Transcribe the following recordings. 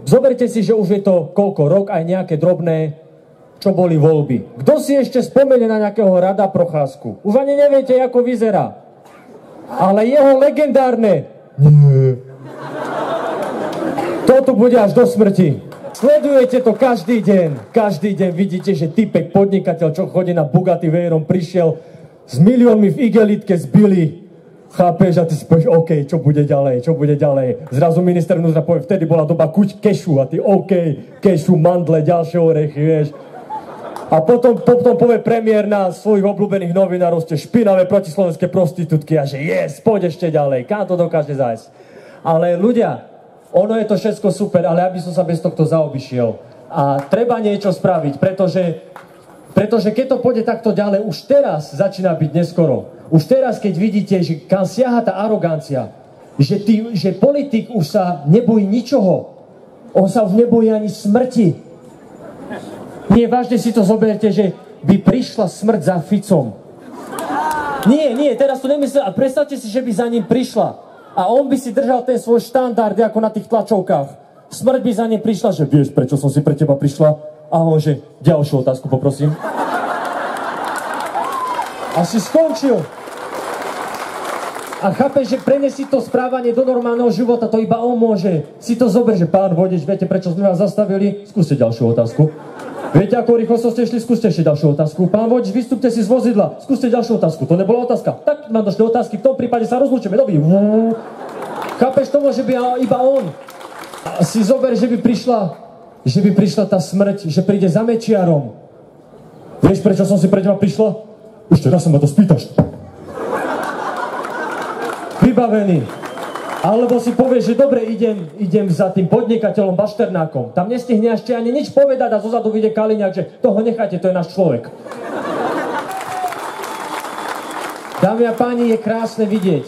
Zoberte si, že už je to koľko, rok aj nejaké drobné, čo boli voľby. Kto si ešte spomenie na nejakého Rada Procházku? Už ani neviete, ako vyzerá. Ale jeho legendárne toto bude až do smrti. Sledujete to každý deň. Každý deň vidíte, že typek podnikateľ, čo chodí na Bugatti Veyron, prišiel s miliónmi v igelitke zbili. Chápeš? A ty si povieš, OK, čo bude ďalej? Zrazu minister vnútra povie, vtedy bola doba kuť kešu a ty OK, kešu, mandle, ďalšie orechy, vieš. A potom povie premiér na svojich obľúbených novinárov, ste špinavé protislovenské prostitútky a že yes, poď ešte ďalej, kam to dokáže zájsť. Ale ľudia, ono je to všetko super, ale aby som sa bez tohto zaobišiel. A treba niečo spraviť, pretože keď to pôjde takto ďalej, už teraz začína byť neskoro. Už teraz, keď vidíte, že kam siaha tá arogancia, že politik už sa nebojí ničoho, on sa už nebojí ani smrti. Nie, vážne si to zoberte, že by prišla smrť za Ficom. Nie, teraz to nemyslím. A predstavte si, že by za ním prišla. A on by si držal ten svoj štandard, ako na tých tlačovkách. Smrť by za ním prišla, že vieš, prečo som si pre teba prišla? A on, že ďalšiu otázku poprosím. A si skončil. A chápeš, že prenesí to správanie do normálneho života, to iba on môže. Si to zober, že pán vodič, viete, prečo sme vás zastavili? Skúste ďalšiu otázku. Viete, ako rýchlo ste šli? Skúste ešte ďalšiu otázku. Pán vodič, vystúpte si z vozidla. Skúste ďalšiu otázku. To nebola otázka. Tak mám došli otázky, v tom prípade sa rozlúčime. Dobrý. Chápeš, to môže byť iba on. A si zober, že by prišla tá smrť, že príde za Mečiarom. Vieš, prečo som si pre teba prišla? Už teraz sa ma to spýtaš. Vybavený. Alebo si povieš, že dobre, idem za tým podnikateľom Bašternákom. Tam nestihne ešte ani nič povedať a zozadu vyjde Kaliňák, že toho nechajte, to je náš človek. Dámy a páni, je krásne vidieť,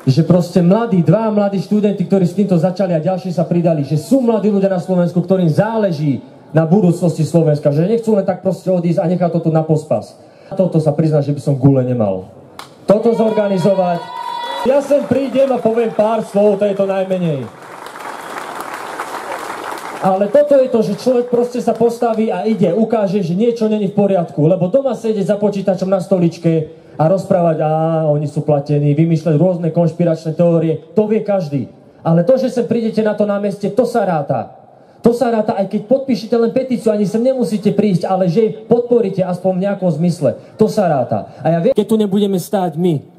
že proste dva mladí študenti, ktorí s týmto začali a ďalší sa pridali, že sú mladí ľudia na Slovensku, ktorým záleží na budúcnosti Slovenska, že nechcú len tak proste odísť a nechať to tu na pospas. Toto sa prizná, že by som gule nemal. Toto zorganizovať. Ja sem prídem a poviem pár slov, to je to najmenej. Ale toto je to, že človek proste sa postaví a ide, ukáže, že niečo není v poriadku, lebo doma sedieť za počítačom na stoličke a rozprávať, oni sú platení, vymýšľať rôzne konšpiračné teórie, to vie každý. Ale to, že sem prídete na to námestie, to sa ráta. To sa ráta, aj keď podpíšete len petíciu, ani sem nemusíte prísť, ale že podporíte aspoň v nejakom zmysle. To sa ráta. A ja viem, keď tu nebudeme stáť my,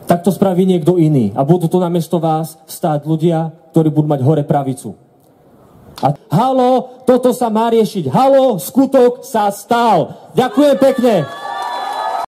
tak to spraví niekto iný. A budú tu namiesto vás stáť ľudia, ktorí budú mať hore pravicu. A halo, toto sa má riešiť. Halo, skutok sa stal. Ďakujem pekne.